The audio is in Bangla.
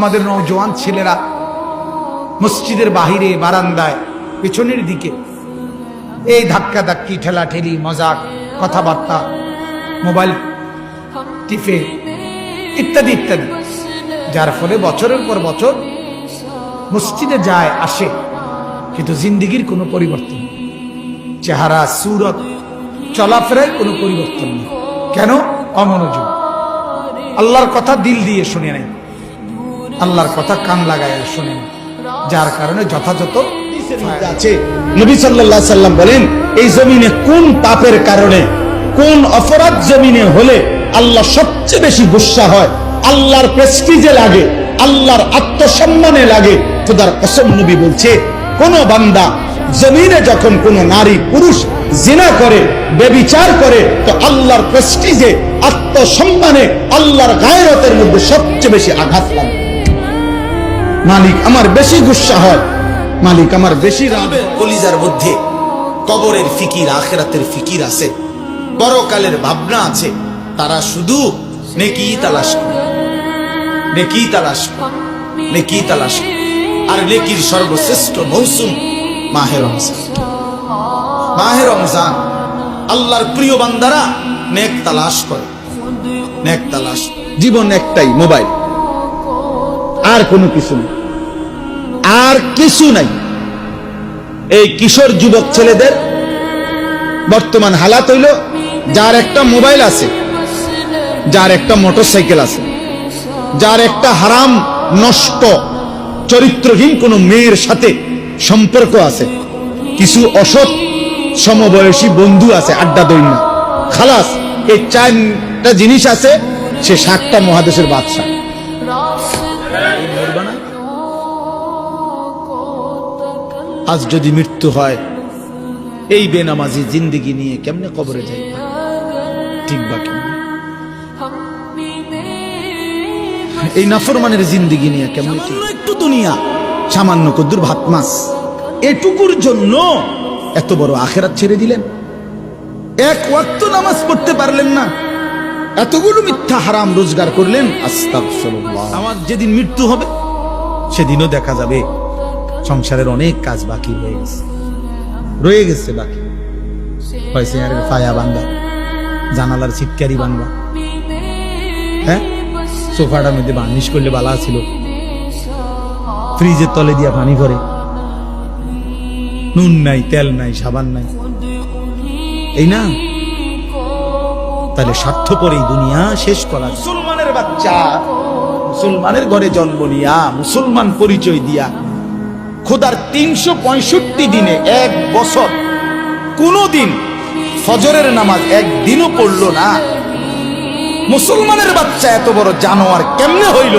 আমাদের নওজোয়ান ছেলেরা মসজিদের বাহিরে বারান্দায় পেছনের দিকে এই ধাক্কা ধাক্কি ঠেলাঠেলি মজাক কথাবার্তা মোবাইল টিপে ইত্যাদি ইত্যাদি, যার ফলে বছরের পর বছর মসজিদে যায় আসে কিন্তু জিন্দিগির কোনো পরিবর্তন নেই, চেহারা সুরত চলাফেরায় কোনো পরিবর্তন নেই। কেন? অমনোযোগ। আল্লাহর কথা দিল দিয়ে শুনে নেয়, আল্লাহর কথা কান লাগায় শুনে নেয়, যার কারণে যথাযথ আছে। নবী সাল্লাল্লাহু আলাইহি সাল্লাম বলেন, এই জমিনে কোন পাপের কারণে, কোন অপরাধ জমিনে হলে আল্লাহ সবচেয়ে বেশি গুসা হয়, আল্লাহর প্রেস্টিজে লাগে, আল্লাহর আত্মসম্মানে লাগে। খোদার কসম, নবী বলছে, কোন বান্দা জমিনে যখন কোন নারী পুরুষ জিনা করে, ব্যভিচার করে, তো আল্লাহর প্রেস্টিজে, আত্মসম্মানে, আল্লাহর গায়রতের মধ্যে সবচেয়ে বেশি আঘাত লাগে। মালিক আমার বেশি গুসা হয়, মালিক আমার বেশি রাগ। কলিজার মধ্যে কবরের ফিকির, আখিরাতের ফিকির আছে, পরকালের ভাবনা আছে, তারা শুধু নেকি তালাশ করে, নেকি তালাশ করে, নেকি তালাশ করে। আর নেকির সর্বশ্রেষ্ঠ মৌসুম মাহে রমজান। মাহে রমজান আল্লাহর প্রিয় বান্দারা নেক তালাশ করে, নেক তালাশ। জীবন একটাই, মোবাইল, আর কোনো কিছু নেই, আর কিছু নাই। এই কিশোর যুবক ছেলেদের বর্তমান হালাত হইল, যার একটা মোবাইল আছে, যার একটা মোটরসাইকেল আছে, যার একটা হারাম নষ্ট চরিত্রহীন কোন মেয়ের সাথে সম্পর্ক আছে, কিছু অসৎ সমবয়সী বন্ধু আছে, আড্ডা দই না, খালাস। এই চারটা জিনিস আছে, সে 7টা মহাদেশের বাদশা। আজ যদি মৃত্যু হয়, এই বেনামাজি জিন্দিগি নিয়ে কেমনে কবরে যাই? ঠিক বা কেমন? এই নাফরমানের জিন্দিগি নিয়ে কেমন? একটু দুনিয়া, সামান্য কদ্দুর ভাত মাছ, এটুকুর জন্য এত বড় আখেরাত ছেড়ে দিলেন। এক ওয়াক্ত নামাজ পড়তে পারলেন না, এতগুলো মিথ্যা হারাম রোজগার করলেন। আস্তাগফিরুল্লাহ। আমার যেদিন মৃত্যু হবে সেদিনও দেখা যাবে সংসারের অনেক কাজ বাকি রয়ে গেছে বাকি হয়েছে। আর ফায়া বাংলা, জানালার ছিটকারি বাংলা, হ্যাঁ, সোফাটার মধ্যে বার্নিশ করলে বালা ছিল, ফ্রিজের তলে দিয়া পানি ভরে, নুন নাই, তেল নাই, সাবান নাই, এই না? তাহলে স্বার্থপর এই দুনিয়া শেষ করা। মুসলমানের বাচ্চা, মুসলমানের ঘরে জন্ম নিয়া, মুসলমান পরিচয় দিয়া, খোদার 365 দিনে এক বছর কোনদিন ফজরের নামাজ একদিনও পড়লো না। মুসলমানের বাচ্চা এত বড় জানোয়ার কেমনে হইল?